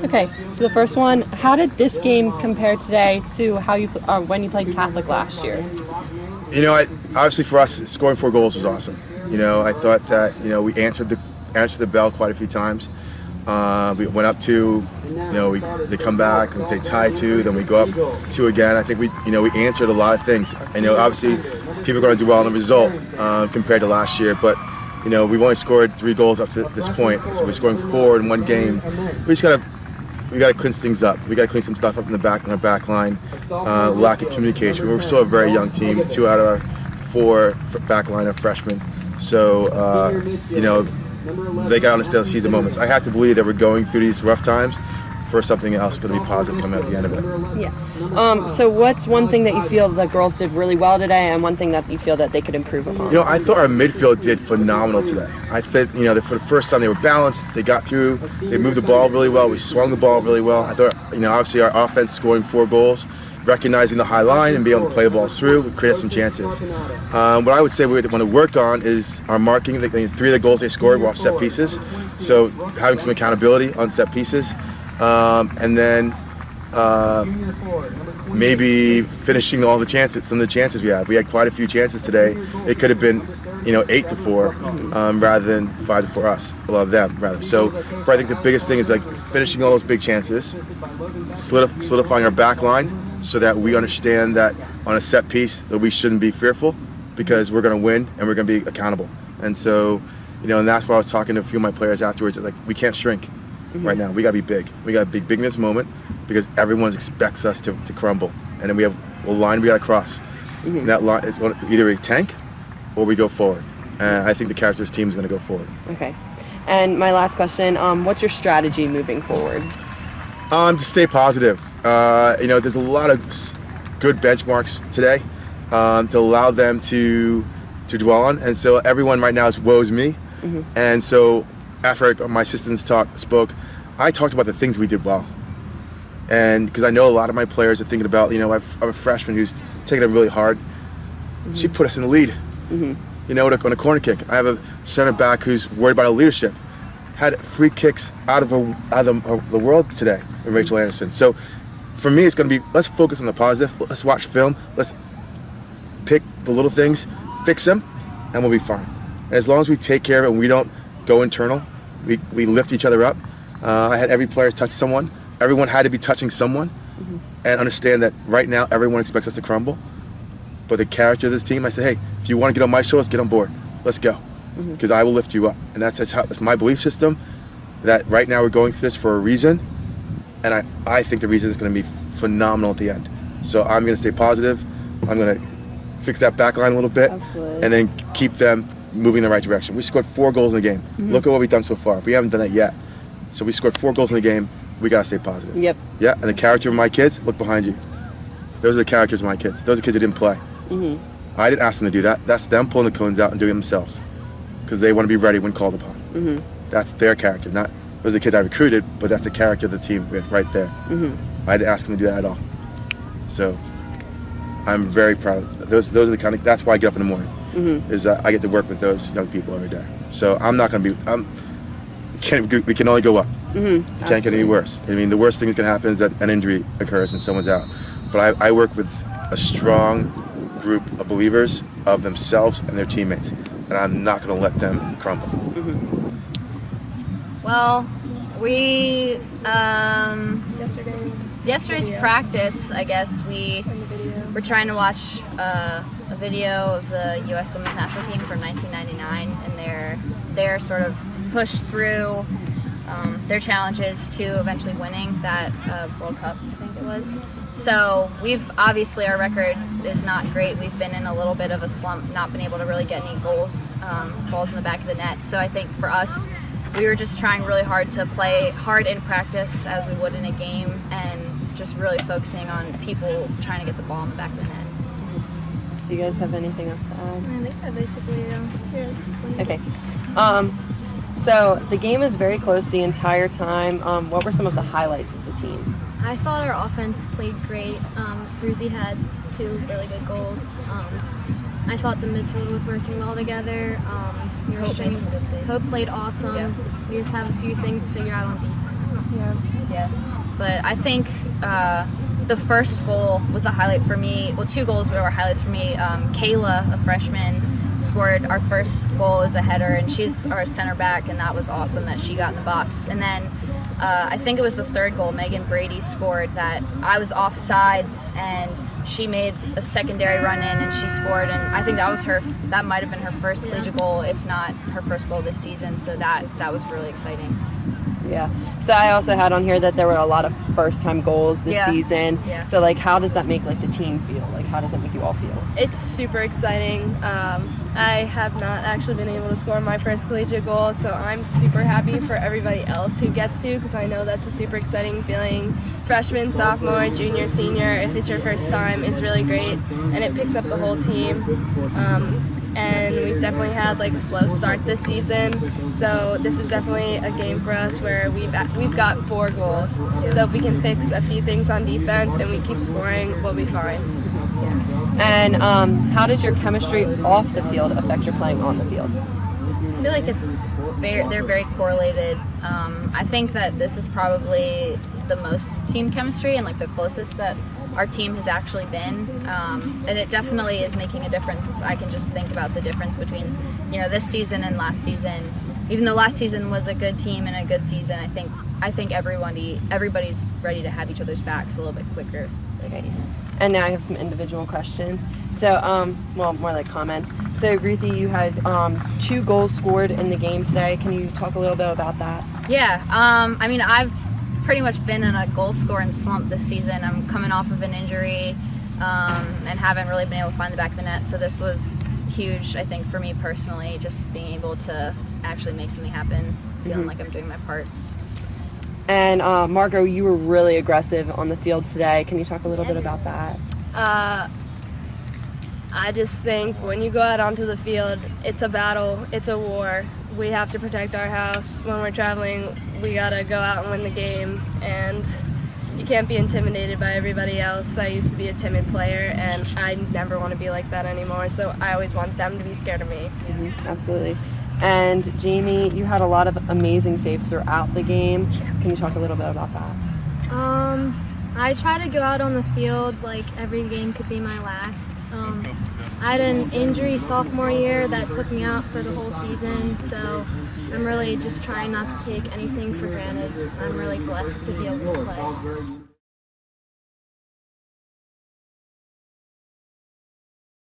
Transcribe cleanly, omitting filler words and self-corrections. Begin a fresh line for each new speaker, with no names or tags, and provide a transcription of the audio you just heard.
Okay, so the first one, how did this game compare today to how you when you played Catholic last year?
You know, obviously for us, scoring 4 goals was awesome. You know, I thought that we answered the bell quite a few times. We went up 2. They come back, they tie 2, then we go up 2 again. I think we answered a lot of things. Obviously, people are going to do well on the result compared to last year, but we've only scored 3 goals up to this point, so we're scoring 4 in one game. We got to cleanse things up. We got to clean some stuff up in our back line. Lack of communication. We're still a very young team. 2 out of our 4 back line are freshmen. So they got to understand the season moments. I have to believe that we're going through these rough times for something else going to be positive coming out at the end of it.
Yeah. So what's one thing that you feel the girls did really well today, and one thing that you feel that they could improve upon?
I thought our midfield did phenomenal today. I think, for the first time they were balanced. They got through. They moved the ball really well. We swung the ball really well. I thought, obviously our offense scoring 4 goals, recognizing the high line and being able to play the ball through, we created some chances. What I would say we want to work on is our marking. 3 of the goals they scored were off set pieces, so having some accountability on set pieces. And then maybe finishing all the chances. Some of the chances we had. We had quite a few chances today. It could have been, 8-4 rather than 5-4 us. A lot of them rather. So, I think the biggest thing is finishing all those big chances, solidifying our back line so that we understand that on a set piece that we shouldn't be fearful because we're going to win and we're going to be accountable. And so, and that's why I was talking to a few of my players afterwards. We can't shrink. Right now, we got to be big. We got to be big in this moment because everyone expects us to crumble, and then we have a line we got to cross. And that line is either we tank or we go forward. And I think the Characters team is going to go forward.
Okay. And my last question: what's your strategy moving forward?
To stay positive. There's a lot of good benchmarks today to allow them to dwell on, and so everyone right now is woes me, and so. After my assistants spoke, I talked about the things we did well. And because I know a lot of my players are thinking about, I have a freshman who's taking it really hard. She put us in the lead. On a corner kick. I have a center back who's worried about her leadership. Had free kicks out of the world today with Rachel Anderson. So for me, it's going to be, let's focus on the positive. Let's watch film. Let's pick the little things, fix them, and we'll be fine. And as long as we take care of it and we don't go internal, we lift each other up. I had every player touch someone. Everyone had to be touching someone and understand that right now everyone expects us to crumble. But the character of this team, I say, hey, if you want to get on my shoulders, get on board. Let's go. Because I will lift you up. And that's my belief system, that right now we're going through this for a reason. And I think the reason is going to be phenomenal at the end. So I'm going to stay positive. I'm going to fix that back line a little bit.
Absolutely.
And then keep them moving in the right direction. We scored 4 goals in the game. Look at what we've done so far. We haven't done that yet. So we scored 4 goals in the game. We got to stay positive.
Yep.
Yeah, and the character of my kids, look behind you. Those are the characters of my kids. Those are kids that didn't play. I didn't ask them to do that. That's them pulling the cones out and doing it themselves because they want to be ready when called upon. That's their character. Not those are the kids I recruited, but that's the character of the team right there. I didn't ask them to do that at all. So I'm very proud of those. Those are the kind of, that's why I get up in the morning. Is I get to work with those young people every day. So I'm not going to be. We can only go up. It can't get any worse. I mean, the worst thing that can happen is that an injury occurs and someone's out. But I work with a strong group of believers of themselves and their teammates, and I'm not going to let them crumble.
Well, we yesterday's practice, I guess we were trying to watch a video of the U.S. Women's National Team from 1999, and their sort of push through their challenges to eventually winning that World Cup, I think it was. So obviously our record is not great. We've been in a little bit of a slump, not been able to really get any balls in the back of the net. So I think for us, we were just trying really hard to play hard in practice as we would in a game, and just really focusing on people trying to get the ball in the back of the net.
Do you guys have anything else to add?
I think that basically, yeah.
Okay. So the game is very close the entire time. What were some of the highlights of the team?
I thought our offense played great. Ruthie had 2 really good goals. I thought the midfield was working well together.
Hope made some good saves.
Hope played awesome.
Yeah.
We just have a few things to figure out on defense.
highlights.
Yeah.
But I think the first goal was a highlight for me. Well, 2 goals were highlights for me. Kayla, a freshman, scored our first goal as a header, and she's our center back, and that was awesome that she got in the box. And then I think it was the 3rd goal, Megan Brady scored, that I was offsides and she made a secondary run in and she scored, and I think that might have been her first collegiate goal, if not her first goal this season, so that was really exciting.
Yeah. So I also had on here that there were a lot of first-time goals this season.
Yeah.
So like, how does that make like the team feel? Like, how does that make you all feel?
It's super exciting. I have not actually been able to score my first collegiate goal, so I'm super happy for everybody else who gets to, because I know that's a super exciting feeling. Freshman, sophomore, junior, senior, if it's your first time, it's really great, and it picks up the whole team. And we've definitely had like a slow start this season, so this is definitely a game for us where we've got 4 goals. So if we can fix a few things on defense and we keep scoring, we'll be fine.
And how does your chemistry off the field affect your playing on the field?
I feel like they're very correlated. I think that this is probably the most team chemistry and like the closest that our team has actually been, and it definitely is making a difference. I can just think about the difference between, this season and last season. Even though last season was a good team and a good season, I think everybody's ready to have each other's backs a little bit quicker this season.
And now I have some individual questions. So, well, more like comments. So, Ruthie, you had 2 goals scored in the game today. Can you talk a little bit about that?
Yeah, I mean, I've pretty much been in a goal scoring slump this season. I'm coming off of an injury and haven't really been able to find the back of the net. So this was huge, I think, for me personally, just being able to actually make something happen, feeling like I'm doing my part.
And Margot, you were really aggressive on the field today. Can you talk a little bit about that?
I just think when you go out onto the field, it's a battle, it's a war. We have to protect our house. When we're traveling, we gotta go out and win the game, and you can't be intimidated by everybody else. I used to be a timid player, and I never want to be like that anymore, so I always want them to be scared of me.
Absolutely. And Jamie, you had a lot of amazing saves throughout the game. Can you talk a little bit about that?
I try to go out on the field like every game could be my last. I had an injury sophomore year that took me out for the whole season, so I'm really just trying not to take anything for granted. I'm really blessed to be able to play.